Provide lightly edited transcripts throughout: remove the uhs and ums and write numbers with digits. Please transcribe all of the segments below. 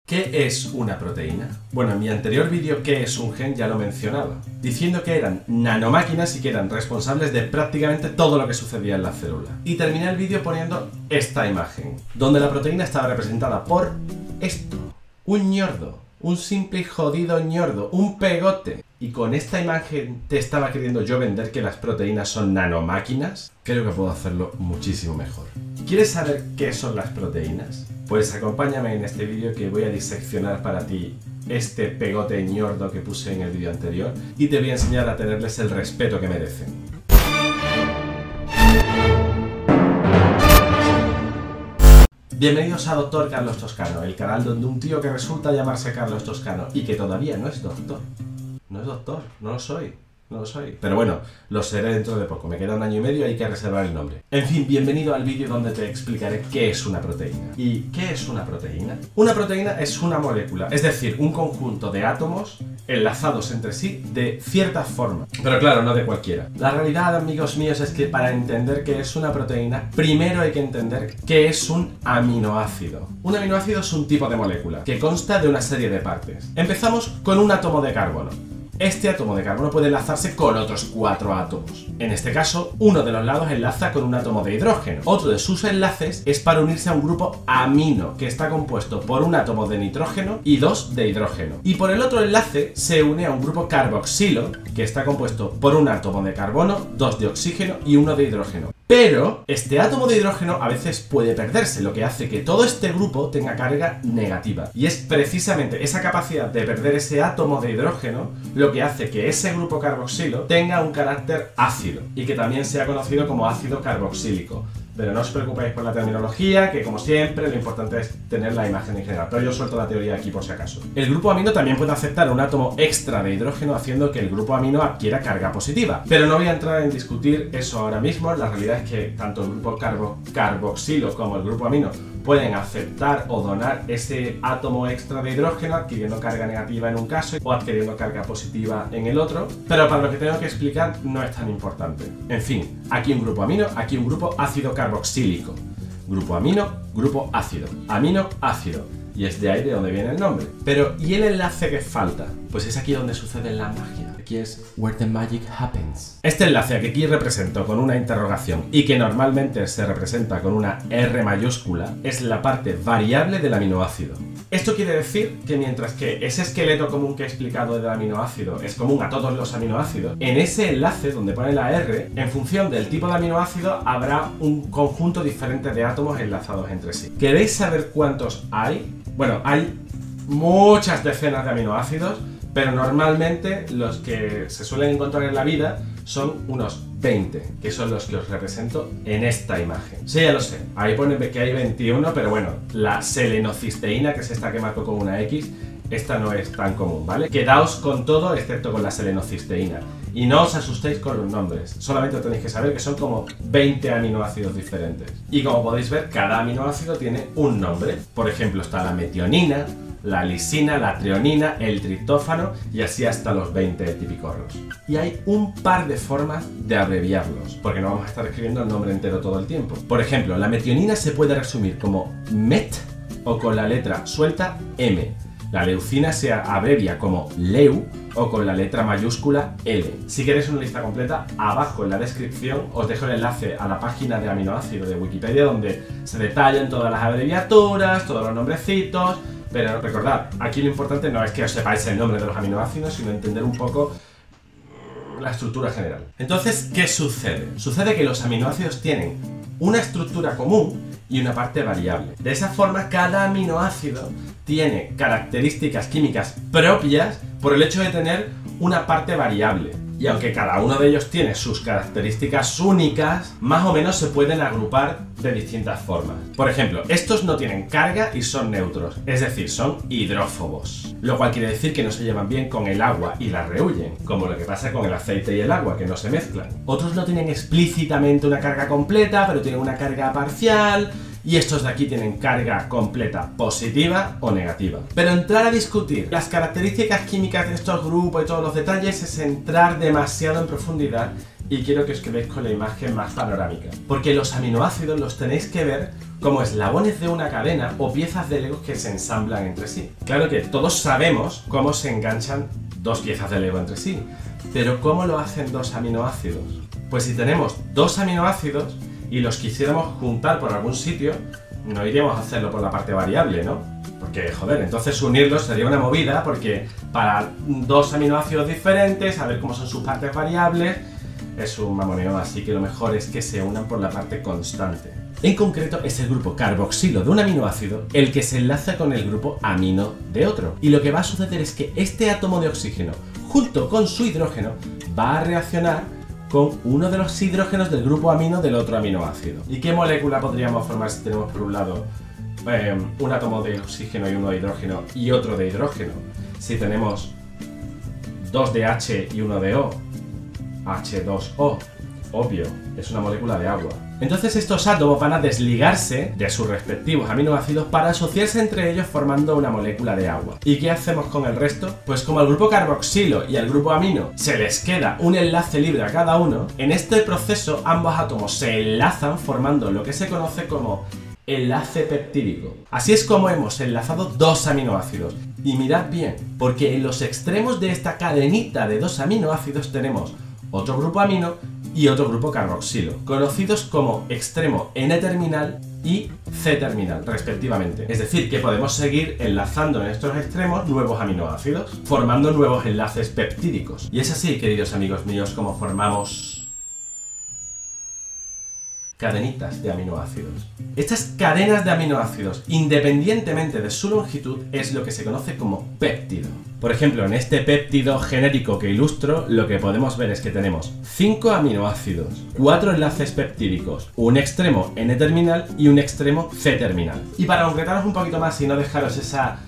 ¿Qué es una proteína? Bueno, en mi anterior vídeo ¿qué es un gen? Ya lo mencionaba, diciendo que eran nanomáquinas y que eran responsables de prácticamente todo lo que sucedía en la célula. Y terminé el vídeo poniendo esta imagen, donde la proteína estaba representada por esto, un ñordo, un simple y jodido ñordo, un pegote. Y con esta imagen te estaba queriendo yo vender que las proteínas son nanomáquinas. Creo que puedo hacerlo muchísimo mejor. ¿Quieres saber qué son las proteínas? Pues acompáñame en este vídeo que voy a diseccionar para ti este pegote ñordo que puse en el vídeo anterior y te voy a enseñar a tenerles el respeto que merecen. Bienvenidos a Dr. Carlos Toscano, el canal donde un tío que resulta llamarse Carlos Toscano y que todavía no es doctor. No es doctor, no lo soy. No lo soy. Pero bueno, lo seré dentro de poco. Me queda un año y medio y hay que reservar el nombre. En fin, bienvenido al vídeo donde te explicaré qué es una proteína. ¿Y qué es una proteína? Una proteína es una molécula, es decir, un conjunto de átomos enlazados entre sí de cierta forma. Pero claro, no de cualquiera. La realidad, amigos míos, es que para entender qué es una proteína, primero hay que entender qué es un aminoácido. Un aminoácido es un tipo de molécula que consta de una serie de partes. Empezamos con un átomo de carbono. Este átomo de carbono puede enlazarse con otros 4 átomos. En este caso, uno de los lados enlaza con un átomo de hidrógeno. Otro de sus enlaces es para unirse a un grupo amino, que está compuesto por un átomo de nitrógeno y 2 de hidrógeno. Y por el otro enlace se une a un grupo carboxilo, que está compuesto por un átomo de carbono, 2 de oxígeno y 1 de hidrógeno. Pero este átomo de hidrógeno a veces puede perderse, lo que hace que todo este grupo tenga carga negativa. Y es precisamente esa capacidad de perder ese átomo de hidrógeno lo que hace que ese grupo carboxilo tenga un carácter ácido y que también sea conocido como ácido carboxílico. Pero no os preocupéis por la terminología, que como siempre lo importante es tener la imagen en general. Pero yo suelto la teoría aquí por si acaso. El grupo amino también puede aceptar un átomo extra de hidrógeno haciendo que el grupo amino adquiera carga positiva. Pero no voy a entrar en discutir eso ahora mismo. La realidad es que tanto el grupo carboxilo como el grupo amino pueden aceptar o donar ese átomo extra de hidrógeno adquiriendo carga negativa en un caso o adquiriendo carga positiva en el otro, pero para lo que tengo que explicar no es tan importante. En fin, aquí un grupo amino, aquí un grupo ácido carboxílico. Grupo amino, grupo ácido. Amino, ácido. Y es de ahí de donde viene el nombre. Pero, ¿y el enlace que falta? Pues es aquí donde sucede la magia. Aquí es where the magic happens. Este enlace que aquí represento con una interrogación y que normalmente se representa con una R mayúscula es la parte variable del aminoácido. Esto quiere decir que mientras que ese esqueleto común que he explicado del aminoácido es común a todos los aminoácidos, en ese enlace donde pone la R, en función del tipo de aminoácido habrá un conjunto diferente de átomos enlazados entre sí. ¿Queréis saber cuántos hay? Bueno, hay muchas decenas de aminoácidos, pero normalmente los que se suelen encontrar en la vida son unos 20, que son los que os represento en esta imagen. Sí, ya lo sé, ahí pone que hay 21, pero bueno, la selenocisteína, que es esta que marco con una X, esta no es tan común, ¿vale? Quedaos con todo excepto con la selenocisteína. Y no os asustéis con los nombres, solamente tenéis que saber que son como 20 aminoácidos diferentes. Y como podéis ver, cada aminoácido tiene un nombre. Por ejemplo, está la metionina, la lisina, la treonina, el triptófano y así hasta los 20 tipicorros. Y hay un par de formas de abreviarlos, porque no vamos a estar escribiendo el nombre entero todo el tiempo. Por ejemplo, la metionina se puede resumir como MET o con la letra suelta M. La leucina se abrevia como LEU o con la letra mayúscula L. Si queréis una lista completa, abajo en la descripción os dejo el enlace a la página de aminoácido de Wikipedia donde se detallan todas las abreviaturas, todos los nombrecitos. Pero recordad, aquí lo importante no es que os sepáis el nombre de los aminoácidos, sino entender un poco la estructura general. Entonces, ¿qué sucede? Sucede que los aminoácidos tienen una estructura común y una parte variable. De esa forma, cada aminoácido tiene características químicas propias por el hecho de tener una parte variable. Y aunque cada uno de ellos tiene sus características únicas, más o menos se pueden agrupar de distintas formas. Por ejemplo, estos no tienen carga y son neutros, es decir, son hidrófobos. Lo cual quiere decir que no se llevan bien con el agua y la rehuyen, como lo que pasa con el aceite y el agua, que no se mezclan. Otros no tienen explícitamente una carga completa, pero tienen una carga parcial. Y estos de aquí tienen carga completa positiva o negativa. Pero entrar a discutir las características químicas de estos grupos y todos los detalles es entrar demasiado en profundidad y quiero que os quedéis con la imagen más panorámica. Porque los aminoácidos los tenéis que ver como eslabones de una cadena o piezas de Lego que se ensamblan entre sí. Claro que todos sabemos cómo se enganchan dos piezas de Lego entre sí, pero ¿cómo lo hacen dos aminoácidos? Pues si tenemos dos aminoácidos y los quisiéramos juntar por algún sitio, no iríamos a hacerlo por la parte variable, ¿no? Porque, joder, entonces unirlos sería una movida, porque para dos aminoácidos diferentes, saber cómo son sus partes variables, es un mamoneo, así que lo mejor es que se unan por la parte constante. En concreto, es el grupo carboxilo de un aminoácido el que se enlaza con el grupo amino de otro. Y lo que va a suceder es que este átomo de oxígeno, junto con su hidrógeno, va a reaccionar con uno de los hidrógenos del grupo amino del otro aminoácido. ¿Y qué molécula podríamos formar si tenemos por un lado un átomo de oxígeno y uno de hidrógeno y otro de hidrógeno? Si tenemos dos de H y uno de O, H2O, obvio, es una molécula de agua. Entonces estos átomos van a desligarse de sus respectivos aminoácidos para asociarse entre ellos formando una molécula de agua. ¿Y qué hacemos con el resto? Pues como al grupo carboxilo y al grupo amino se les queda un enlace libre a cada uno, en este proceso ambos átomos se enlazan formando lo que se conoce como enlace peptídico. Así es como hemos enlazado dos aminoácidos. Y mirad bien, porque en los extremos de esta cadenita de dos aminoácidos tenemos otro grupo amino y otro grupo carboxilo, conocidos como extremo N-terminal y C-terminal, respectivamente. Es decir, que podemos seguir enlazando en estos extremos nuevos aminoácidos, formando nuevos enlaces peptídicos. Y es así, queridos amigos míos, como formamos cadenitas de aminoácidos. Estas cadenas de aminoácidos, independientemente de su longitud, es lo que se conoce como péptido. Por ejemplo, en este péptido genérico que ilustro, lo que podemos ver es que tenemos 5 aminoácidos, 4 enlaces peptídicos, un extremo N-terminal y un extremo C-terminal. Y para concretaros un poquito más y no dejaros esa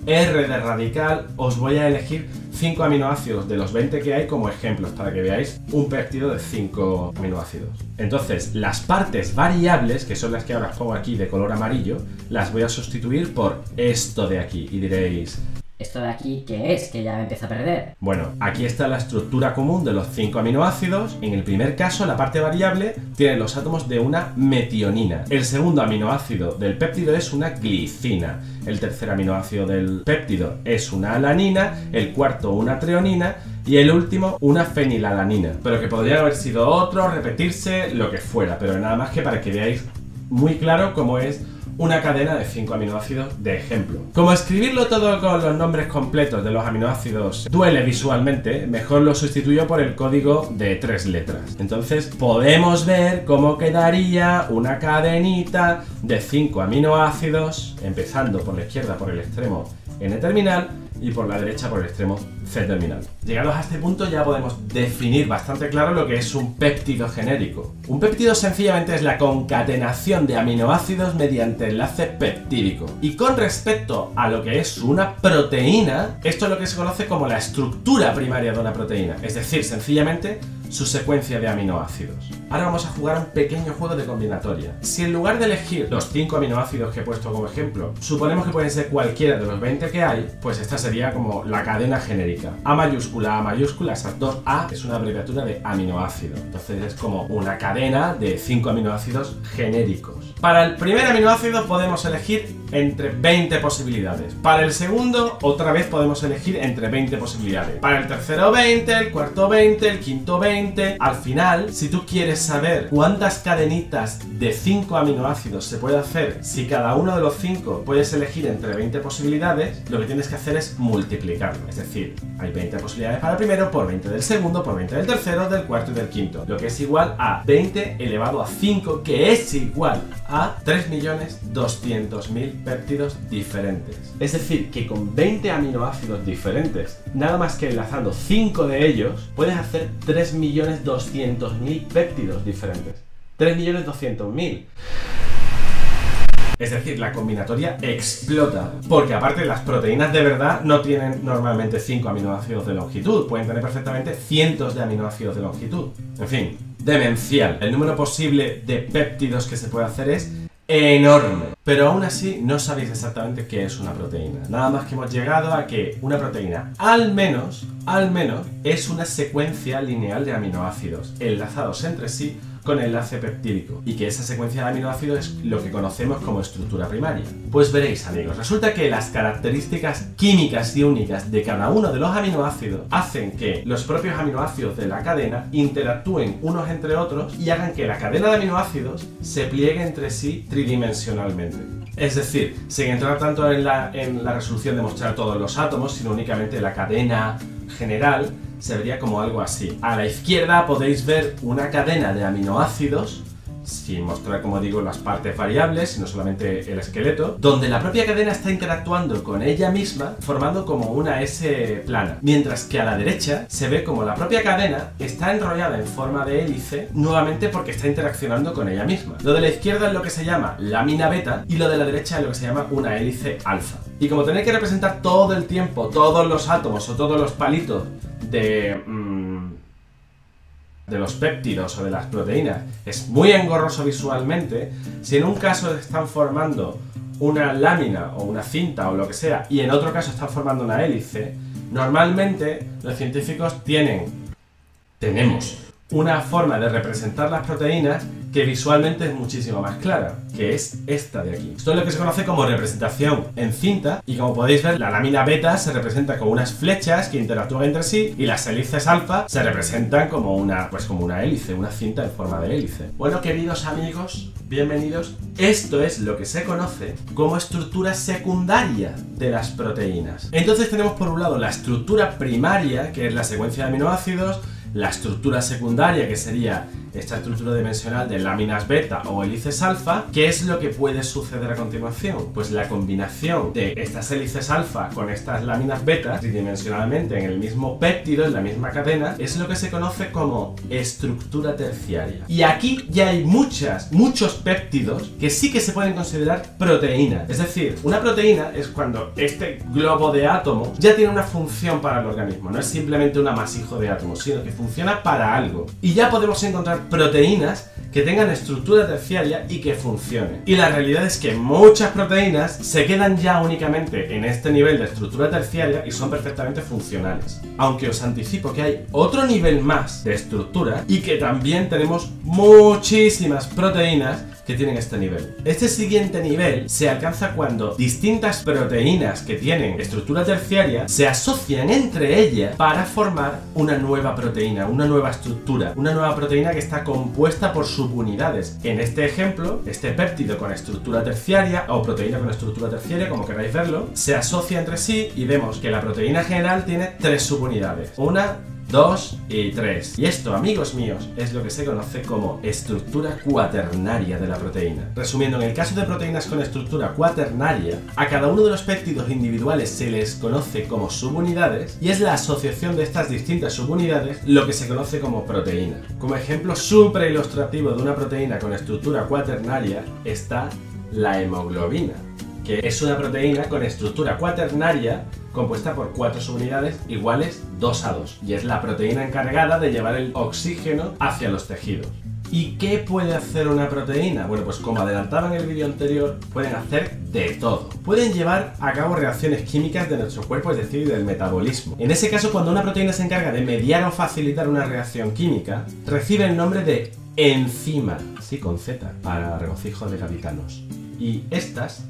R de radical, os voy a elegir 5 aminoácidos de los 20 que hay como ejemplos para que veáis un péptido de 5 aminoácidos. Entonces, las partes variables, que son las que ahora os pongo aquí de color amarillo, las voy a sustituir por esto de aquí. Y diréis, ¿esto de aquí qué es? Que ya me empieza a perder. bueno, aquí está la estructura común de los 5 aminoácidos. En el primer caso, la parte variable tiene los átomos de una metionina. El segundo aminoácido del péptido es una glicina. El tercer aminoácido del péptido es una alanina. El cuarto, una treonina. Y el último, una fenilalanina. Pero que podrían haber sido otros, repetirse, lo que fuera. Pero nada más que para que veáis muy claro cómo es una cadena de 5 aminoácidos de ejemplo. Como escribirlo todo con los nombres completos de los aminoácidos duele visualmente, mejor lo sustituyo por el código de 3 letras. Entonces podemos ver cómo quedaría una cadenita de 5 aminoácidos, empezando por la izquierda por el extremo N-terminal y por la derecha por el extremo C-terminal. Llegados a este punto ya podemos definir bastante claro lo que es un péptido genérico. Un péptido sencillamente es la concatenación de aminoácidos mediante enlace peptídico. Y con respecto a lo que es una proteína, esto es lo que se conoce como la estructura primaria de una proteína, es decir, sencillamente su secuencia de aminoácidos. Ahora vamos a jugar un pequeño juego de combinatoria. Si en lugar de elegir los 5 aminoácidos que he puesto como ejemplo, suponemos que pueden ser cualquiera de los 20 que hay, pues esta sería como la cadena genérica. A mayúscula, esas dos A es una abreviatura de aminoácido. Entonces es como una cadena de 5 aminoácidos genéricos. Para el primer aminoácido podemos elegir entre 20 posibilidades. Para el segundo, otra vez podemos elegir entre 20 posibilidades. Para el tercero 20, el cuarto 20, el quinto 20. Al final, si tú quieres saber cuántas cadenitas de 5 aminoácidos se puede hacer, si cada uno de los 5 puedes elegir entre 20 posibilidades, lo que tienes que hacer es multiplicarlo. Es decir, hay 20 posibilidades para el primero, por 20 del segundo, por 20 del tercero, del cuarto y del quinto. Lo que es igual a 20 elevado a 5, que es igual a 3.200.000 péptidos diferentes. Es decir, que con 20 aminoácidos diferentes, nada más que enlazando 5 de ellos, puedes hacer 3.200.000 péptidos diferentes. 3.200.000. Es decir, la combinatoria explota, porque aparte las proteínas de verdad no tienen normalmente 5 aminoácidos de longitud, pueden tener perfectamente cientos de aminoácidos de longitud. En fin, demencial. El número posible de péptidos que se puede hacer es enorme. Pero aún así no sabéis exactamente qué es una proteína. Nada más que hemos llegado a que una proteína, al menos, es una secuencia lineal de aminoácidos enlazados entre sí con enlace peptídico, y que esa secuencia de aminoácidos es lo que conocemos como estructura primaria. Pues veréis, amigos, resulta que las características químicas y únicas de cada uno de los aminoácidos hacen que los propios aminoácidos de la cadena interactúen unos entre otros y hagan que la cadena de aminoácidos se pliegue entre sí tridimensionalmente. Es decir, sin entrar tanto en la resolución de mostrar todos los átomos, sino únicamente la cadena general, se vería como algo así. A la izquierda podéis ver una cadena de aminoácidos, sin mostrar, como digo, las partes variables, sino solamente el esqueleto, donde la propia cadena está interactuando con ella misma, formando como una S plana. Mientras que a la derecha se ve como la propia cadena está enrollada en forma de hélice, nuevamente porque está interaccionando con ella misma. Lo de la izquierda es lo que se llama lámina beta, y lo de la derecha es lo que se llama una hélice alfa. Y como tenéis que representar todo el tiempo todos los átomos o todos los palitos de los péptidos o de las proteínas es muy engorroso visualmente, si en un caso están formando una lámina o una cinta o lo que sea y en otro caso están formando una hélice, normalmente los científicos tenemos una forma de representar las proteínas que visualmente es muchísimo más clara, que es esta de aquí. Esto es lo que se conoce como representación en cinta, y como podéis ver, la lámina beta se representa con unas flechas que interactúan entre sí, y las hélices alfa se representan como una hélice, una cinta en forma de hélice. Bueno, queridos amigos, bienvenidos. Esto es lo que se conoce como estructura secundaria de las proteínas. Entonces tenemos por un lado la estructura primaria, que es la secuencia de aminoácidos, la estructura secundaria, que sería esta estructura dimensional de láminas beta o hélices alfa. ¿Qué es lo que puede suceder a continuación? Pues la combinación de estas hélices alfa con estas láminas beta tridimensionalmente en el mismo péptido, en la misma cadena, es lo que se conoce como estructura terciaria. Y aquí ya hay muchos péptidos que sí que se pueden considerar proteínas. Es decir, una proteína es cuando este globo de átomos ya tiene una función para el organismo, no es simplemente un amasijo de átomos, sino que funciona para algo. Y ya podemos encontrar proteínas que tengan estructura terciaria y que funcionen. Y la realidad es que muchas proteínas se quedan ya únicamente en este nivel de estructura terciaria y son perfectamente funcionales. Aunque os anticipo que hay otro nivel más de estructura y que también tenemos muchísimas proteínas que tienen este nivel. Este siguiente nivel se alcanza cuando distintas proteínas que tienen estructura terciaria se asocian entre ellas para formar una nueva proteína, una nueva estructura, una nueva proteína que está compuesta por subunidades. En este ejemplo, este péptido con estructura terciaria o proteína con estructura terciaria, como queráis verlo, se asocia entre sí y vemos que la proteína general tiene 3 subunidades. 1, 2 y 3. Y esto, amigos míos, es lo que se conoce como estructura cuaternaria de la proteína. Resumiendo, en el caso de proteínas con estructura cuaternaria, a cada uno de los péptidos individuales se les conoce como subunidades, y es la asociación de estas distintas subunidades lo que se conoce como proteína. Como ejemplo súper ilustrativo de una proteína con estructura cuaternaria está la hemoglobina, que es una proteína con estructura cuaternaria compuesta por 4 subunidades iguales 2 a 2, y es la proteína encargada de llevar el oxígeno hacia los tejidos. ¿Y qué puede hacer una proteína? Bueno, pues como adelantaba en el vídeo anterior, pueden hacer de todo. Pueden llevar a cabo reacciones químicas de nuestro cuerpo, es decir, del metabolismo. En ese caso, cuando una proteína se encarga de mediar o facilitar una reacción química, recibe el nombre de enzima, así con Z, para regocijo de gaditanos. Y estas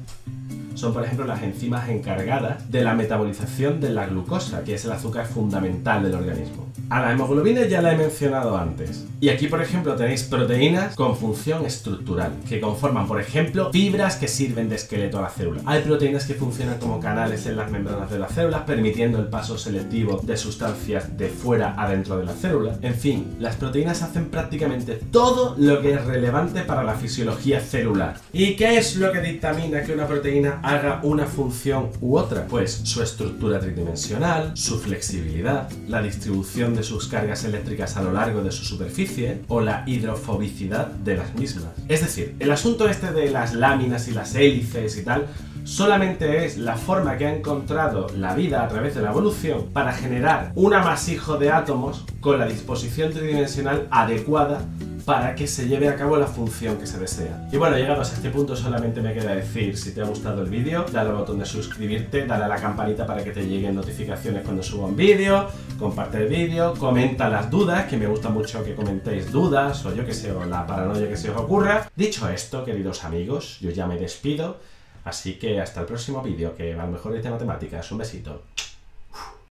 son, por ejemplo, las enzimas encargadas de la metabolización de la glucosa, que es el azúcar fundamental del organismo. A la hemoglobina ya la he mencionado antes. Y aquí, por ejemplo, tenéis proteínas con función estructural, que conforman, por ejemplo, fibras que sirven de esqueleto a la célula. Hay proteínas que funcionan como canales en las membranas de las células, permitiendo el paso selectivo de sustancias de fuera a dentro de la célula. En fin, las proteínas hacen prácticamente todo lo que es relevante para la fisiología celular. ¿Y qué es lo que dictamina que una proteína haga una función u otra? Pues su estructura tridimensional, su flexibilidad, la distribución de sus cargas eléctricas a lo largo de su superficie o la hidrofobicidad de las mismas. Es decir, el asunto este de las láminas y las hélices y tal solamente es la forma que ha encontrado la vida a través de la evolución para generar un amasijo de átomos con la disposición tridimensional adecuada para que se lleve a cabo la función que se desea. Y bueno, llegados a este punto solamente me queda decir, si te ha gustado el vídeo, dale al botón de suscribirte, dale a la campanita para que te lleguen notificaciones cuando suba un vídeo, comparte el vídeo, comenta las dudas, que me gusta mucho que comentéis dudas o yo que sé, o la paranoia que se os ocurra. Dicho esto, queridos amigos, yo ya me despido, así que hasta el próximo vídeo, que a lo mejor es de matemáticas. Un besito.